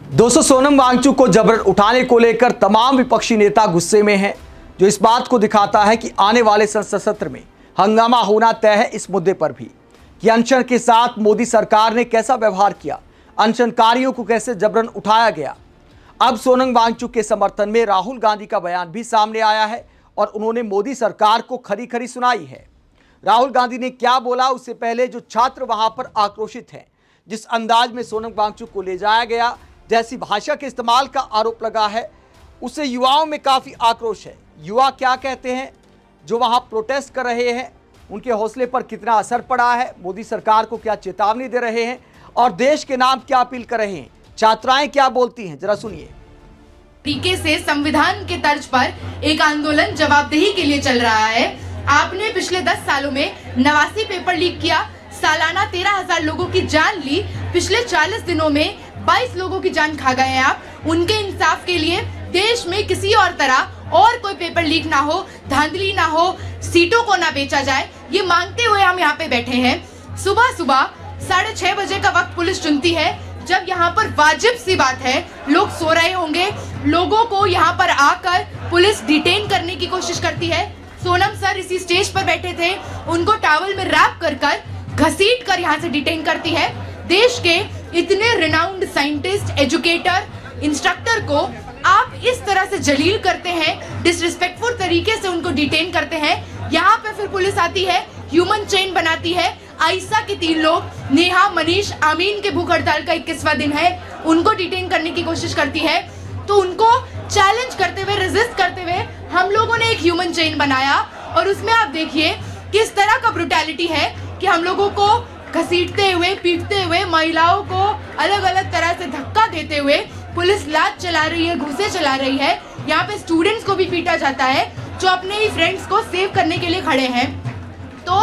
दोस्तों, सोनम वांगचुक को जबरन उठाने को लेकर तमाम विपक्षी नेता गुस्से में हैं, जो इस बात को दिखाता है कि आने वाले संसद सत्र में हंगामा होना तय है। इस मुद्दे पर भी कि अनशन के साथ मोदी सरकार ने कैसा व्यवहार किया, अनशनकारियों को कैसे जबरन उठाया गया। अब सोनम वांगचुक के समर्थन में राहुल गांधी का बयान भी सामने आया है और उन्होंने मोदी सरकार को खरी खरी सुनाई है। राहुल गांधी ने क्या बोला, उससे पहले जो छात्र वहां पर आक्रोशित हैं, जिस अंदाज में सोनम वांगचुक को ले जाया गया, जैसी भाषा के इस्तेमाल का आरोप लगा है, उससे युवाओं में काफ़ी आक्रोश है। युवा क्या कहते हैं, जो वहां प्रोटेस्ट कर रहे हैं, उनके हौसले पर कितना असर पड़ा है, मोदी सरकार को क्या चेतावनी दे रहे हैं और देश के नाम क्या अपील कर रहे हैं, छात्राएं क्या बोलती हैं, जरा सुनिए। तरीके से संविधान के तर्ज पर एक आंदोलन जवाबदेही के लिए चल रहा है। आपने पिछले 10 सालों में 89 पेपर लीक किया, सालाना 13,000 लोगों की जान ली, पिछले 40 दिनों में 22 लोगों की जान खा गए हैं आप। उनके इंसाफ के लिए देश में किसी और तरह और कोई पेपर लीक ना हो, धांधली ना हो, सीटों को ना बेचा जाए, ये मांगते हुए हम यहाँ पे बैठे हैं। सुबह सुबह 6:30 बजे का वक्त पुलिस चुनती है, जब यहाँ पर वाजिब सी बात है, लोग सो रहे होंगे, लोगों को यहाँ पर आकर पुलिस डिटेन करने की कोशिश करती है। सोनम सर इसी स्टेज पर बैठे थे, उनको टॉवल में रैप कर घसीट कर यहाँ से डिटेन करती है। देश के इतने रिनाउंड साइंटिस्ट, एजुकेटर, इंस्ट्रक्टर को आप इस तरह से जलील करते हैं, डिसरिस्पेक्टफुल तरीके से उनको डिटेन करते हैं। यहाँ पे फिर पुलिस आती है, ह्यूमन चेन बनाती है। आयशा के 3 लोग, नेहा, मनीष, आमीन के भूख हड़ताल का 21वां दिन है, उनको डिटेन करने की कोशिश करती है। तो उनको चैलेंज करते हुए, रेजिस्ट करते हुए हम लोगों ने एक ह्यूमन चेन बनाया और उसमें आप देखिए किस तरह का ब्रुटैलिटी है कि हम लोगों को घसीटते हुए, पीटते हुए, महिलाओं को अलग अलग तरह से धक्का देते हुए पुलिस लात चला रही है, घूंसे चला रही है। यहाँ पे स्टूडेंट्स को भी पीटा जाता है जो अपने ही फ्रेंड्स को सेव करने के लिए खड़े हैं। तो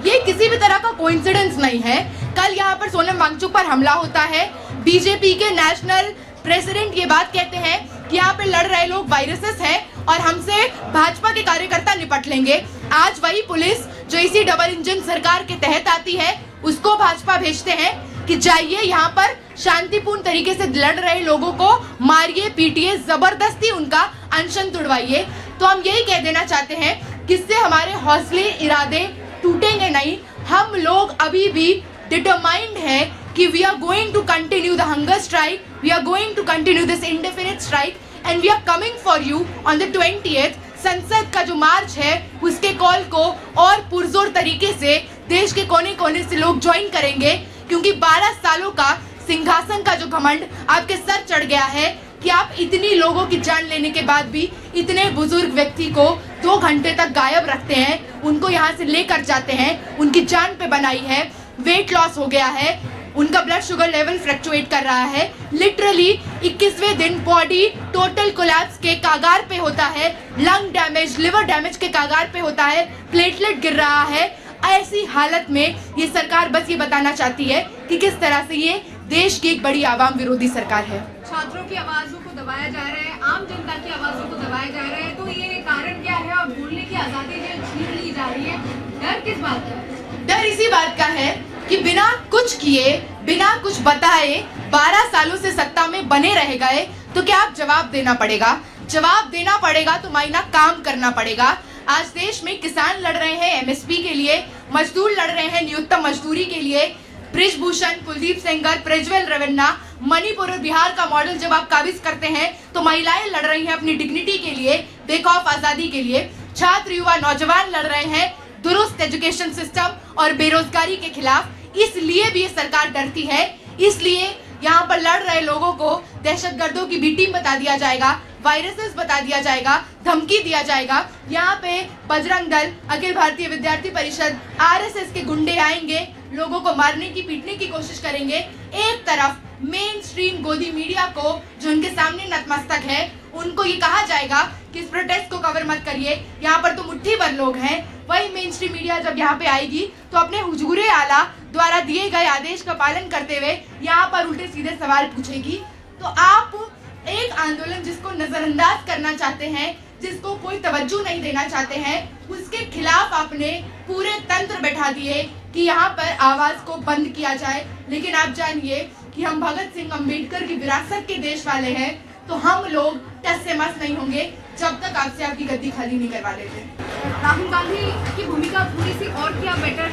ये किसी भी तरह का कोइंसिडेंस नहीं है। कल यहाँ पर सोनम वांगचुक पर हमला होता है, बीजेपी के नेशनल प्रेसिडेंट ये बात कहते हैं कि यहाँ पे लड़ रहे लोग वायरसेस हैं और हमसे भाजपा के कार्यकर्ता निपट लेंगे। आज वही पुलिस जो इसी डबल इंजन सरकार के तहत आती है, उसको भाजपा भेजते हैं कि जाइए यहाँ पर शांतिपूर्ण तरीके से लड़ रहे लोगों को मारिए, पीटिए, जबरदस्ती उनका अनशन तुड़वाइए। तो हम यही कह देना चाहते हैं कि इससे हमारे हौसले, इरादे टूटेंगे नहीं। हम लोग अभी भी डिटरमाइंड है कि we are going to continue the hunger strike, we are going to continue this indefinite strike and we are coming for you on the 20th। संसद का जो मार्च है, उसके कॉल को और पुरजोर तरीके से देश के कोने कोने से लोग ज्वाइन करेंगे, क्योंकि 12 सालों का सिंहासन का जो घमंड आपके सर चढ़ गया है कि आप इतनी लोगों की जान लेने के बाद भी इतने बुजुर्ग व्यक्ति को 2 घंटे तक गायब रखते हैं, उनको यहाँ से लेकर जाते हैं, उनकी जान पे बनाई है। वेट लॉस हो गया है, उनका ब्लड शुगर लेवल फ्लक्चुएट कर रहा है, लिटरली 21वें दिन बॉडी टोटल कोलैप्स के कागार पे होता है, लंग डैमेज, लिवर डैमेज के कागार पे होता है, प्लेटलेट गिर रहा है। ऐसी हालत में ये सरकार बस ये बताना चाहती है कि किस तरह से ये देश की एक बड़ी आवाम विरोधी सरकार है। छात्रों की आवाजों को दबाया जा रहा है, आम जनता की आवाजों को दबाया जा रहा है, तो ये कारण क्या है? और बोलने की आजादी जो छीन ली जा रही है, डर किस बात का है? डर इसी बात का है कि बिना कुछ किए, बिना कुछ बताए 12 सालों से सत्ता में बने रह गए, तो क्या आप जवाब देना पड़ेगा। जवाब देना पड़ेगा तो मायना काम करना पड़ेगा। आज देश में किसान लड़ रहे हैं एमएसपी के लिए, मजदूर लड़ रहे हैं न्यूनतम मजदूरी के लिए। बृजभूषण, कुलदीप सेंगर, प्रज्वल रविन्ना, मणिपुर और बिहार का मॉडल जब आप काबिज करते हैं, तो महिलाएं लड़ रही हैं अपनी डिग्निटी के लिए, बेखौफ आजादी के लिए। छात्र, युवा, नौजवान लड़ रहे हैं दुरुस्त एजुकेशन सिस्टम और बेरोजगारी के खिलाफ। इसलिए भी ये सरकार डरती है, इसलिए यहाँ पर लड़ रहे लोगों को दहशतगर्दों की बी टीम बता दिया जाएगा, वायरसेस बता दिया जाएगा, धमकी दिया जाएगा। यहाँ पे बजरंग दल, अखिल भारतीय विद्यार्थी परिषद, आरएसएस के गुंडे आएंगे, लोगों को मारने की, पीटने की कोशिश करेंगे। एक तरफ मेन स्ट्रीम गोदी मीडिया को, जो उनके सामने नतमस्तक है, उनको ये कहा जाएगा कि इस प्रोटेस्ट को कवर मत करिए, यहाँ पर तो मुट्ठी भर लोग हैं। वही मेन स्ट्रीम मीडिया जब यहाँ पे आएगी तो अपने हुजूर आला द्वारा दिए गए आदेश का पालन करते हुए यहाँ पर उल्टे सीधे सवाल पूछेगी। तो आप एक आंदोलन जिसको नजरअंदाज करना चाहते हैं, जिसको कोई तवज्जो नहीं देना चाहते हैं, उसके खिलाफ आपने पूरे तंत्र बैठा दिए कि यहाँ पर आवाज को बंद किया जाए। लेकिन आप जानिए कि हम भगत सिंह अंबेडकर की विरासत के देश वाले हैं, तो हम लोग टस से मस नहीं होंगे जब तक आपसे आपकी गद्दी खाली नहीं करवा लेते। राहुल गांधी की भूमिका थोड़ी सी और क्या बेटर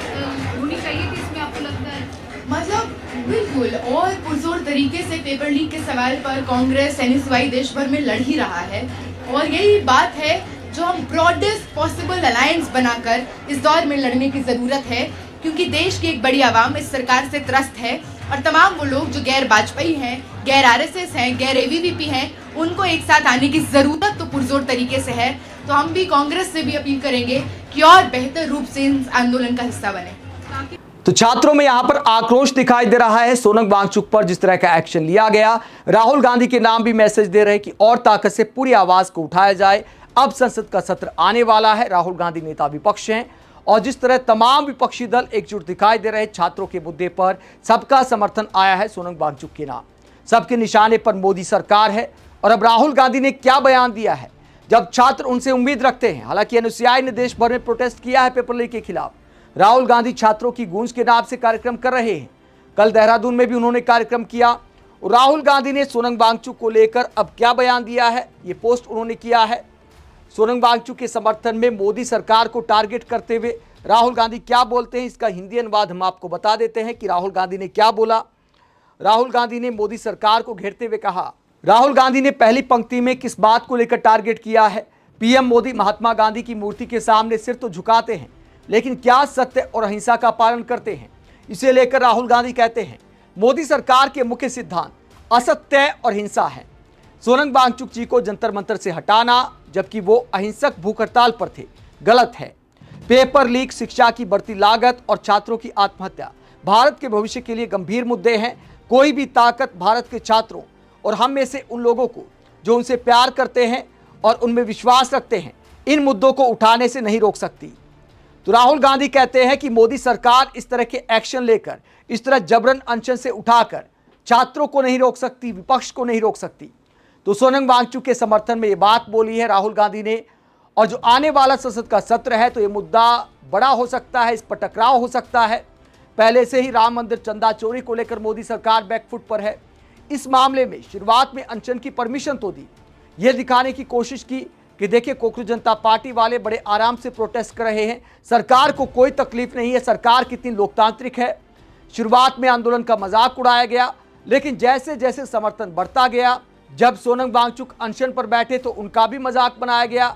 होनी चाहिए थी, इसमें आपको लगता है? मतलब बिल्कुल, और पुरजोर तरीके से पेपर लीक के सवाल पर कांग्रेस एनएसयूआई देश भर में लड़ ही रहा है, और यही बात है जो हम ब्रॉडेस्ट पॉसिबल अलायंस बनाकर इस दौर में लड़ने की ज़रूरत है, क्योंकि देश की एक बड़ी आवाम इस सरकार से त्रस्त है, और तमाम वो लोग जो गैर वाजपेयी हैं, गैर आरएसएस हैं, गैर एबीवीपी हैं, उनको एक साथ आने की ज़रूरत तो पुरजोर तरीके से है। तो हम भी कांग्रेस से भी अपील करेंगे कि और बेहतर रूप से इस आंदोलन का हिस्सा बने। तो छात्रों में यहां पर आक्रोश दिखाई दे रहा है सोनम वांगचुक पर जिस तरह का एक्शन लिया गया। राहुल गांधी के नाम भी मैसेज दे रहे हैं कि और ताकत से पूरी आवाज को उठाया जाए। अब संसद का सत्र आने वाला है, राहुल गांधी नेता विपक्ष हैं, और जिस तरह तमाम विपक्षी दल एकजुट दिखाई दे रहे छात्रों के मुद्दे पर सबका समर्थन आया है सोनम वांगचुक के नाम। सबके निशाने पर मोदी सरकार है। और अब राहुल गांधी ने क्या बयान दिया है, जब छात्र उनसे उम्मीद रखते हैं। हालांकि एनएसयूआई ने देश भर में प्रोटेस्ट किया है पेपर लीक के खिलाफ। राहुल गांधी छात्रों की गूंज के नाम से कार्यक्रम कर रहे हैं। कल देहरादून में भी उन्होंने कार्यक्रम किया, और राहुल गांधी ने सोनम वांगचुक को लेकर अब क्या बयान दिया है, ये पोस्ट उन्होंने किया है। सोनम वांगचुक के समर्थन में मोदी सरकार को टारगेट करते हुए राहुल गांधी क्या बोलते हैं, इसका हिंदी अनुवाद हम आपको बता देते हैं कि राहुल गांधी ने क्या बोला। राहुल गांधी ने मोदी सरकार को घेरते हुए कहा, राहुल गांधी ने पहली पंक्ति में किस बात को लेकर टारगेट किया है। पीएम मोदी महात्मा गांधी की मूर्ति के सामने सिर तो झुकाते हैं, लेकिन क्या सत्य और अहिंसा का पालन करते हैं। इसे लेकर राहुल गांधी कहते हैं, मोदी सरकार के मुख्य सिद्धांत असत्य और हिंसा है। सोनम वांगचुक जी को जंतर मंतर से हटाना, जबकि वो अहिंसक भूख हड़ताल पर थे, गलत है। पेपर लीक, शिक्षा की बढ़ती लागत और छात्रों की आत्महत्या भारत के भविष्य के लिए गंभीर मुद्दे हैं। कोई भी ताकत भारत के छात्रों और हम में से उन लोगों को जो उनसे प्यार करते हैं और उनमें विश्वास रखते हैं, इन मुद्दों को उठाने से नहीं रोक सकती। तो राहुल गांधी कहते हैं कि मोदी सरकार इस तरह के एक्शन लेकर, इस तरह जबरन अनशन से उठाकर छात्रों को नहीं रोक सकती, विपक्ष को नहीं रोक सकती। तो सोनम वांगचुक के समर्थन में ये बात बोली है राहुल गांधी ने। और जो आने वाला संसद का सत्र है, तो ये मुद्दा बड़ा हो सकता है, इस पर टकराव हो सकता है। पहले से ही राम मंदिर चंदा चोरी को लेकर मोदी सरकार बैकफुट पर है। इस मामले में शुरुआत में अनशन की परमिशन तो दी, ये दिखाने की कोशिश की कि देखिए कोकरोच जनता पार्टी वाले बड़े आराम से प्रोटेस्ट कर रहे हैं, सरकार को कोई तकलीफ नहीं है, सरकार कितनी लोकतांत्रिक है। शुरुआत में आंदोलन का मजाक उड़ाया गया, लेकिन जैसे जैसे समर्थन बढ़ता गया, जब सोनम वांगचुक अनशन पर बैठे तो उनका भी मजाक बनाया गया,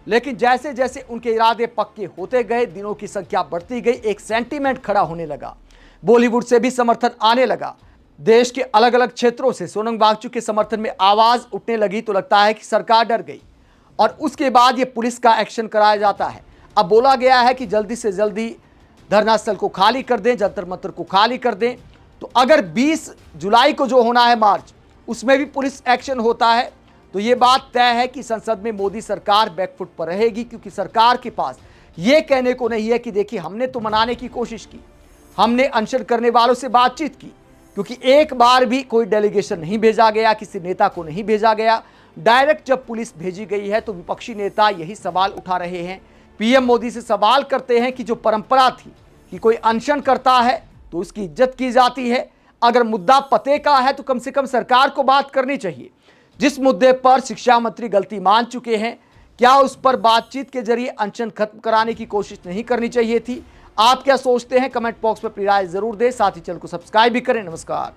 लेकिन जैसे जैसे उनके इरादे पक्के होते गए, दिनों की संख्या बढ़ती गई, एक सेंटीमेंट खड़ा होने लगा। बॉलीवुड से भी समर्थन आने लगा। देश के अलग अलग क्षेत्रों से सोनम वांगचुक के समर्थन में आवाज उठने लगी, तो लगता है कि सरकार डर गई, और उसके बाद ये पुलिस का एक्शन कराया जाता है। अब बोला गया है कि जल्दी से जल्दी धरना स्थल को खाली कर दें, जंतर मंतर को खाली कर दें। तो अगर 20 जुलाई को जो होना है मार्च, उसमें भी पुलिस एक्शन होता है, तो ये बात तय है कि संसद में मोदी सरकार बैकफुट पर रहेगी, क्योंकि सरकार के पास ये कहने को नहीं है कि देखिए हमने तो मनाने की कोशिश की, हमने अनशन करने वालों से बातचीत की, क्योंकि एक बार भी कोई डेलीगेशन नहीं भेजा गया, किसी नेता को नहीं भेजा गया। डायरेक्ट जब पुलिस भेजी गई है, तो विपक्षी नेता यही सवाल उठा रहे हैं, पीएम मोदी से सवाल करते हैं कि जो परंपरा थी कि कोई अनशन करता है तो उसकी इज्जत की जाती है, अगर मुद्दा पते का है तो कम से कम सरकार को बात करनी चाहिए। जिस मुद्दे पर शिक्षा मंत्री गलती मान चुके हैं, क्या उस पर बातचीत के जरिए अनशन खत्म कराने की कोशिश नहीं करनी चाहिए थी? आप क्या सोचते हैं? कमेंट बॉक्स में अपनी राय जरूर दें, साथ ही चैनल को सब्सक्राइब भी करें। नमस्कार।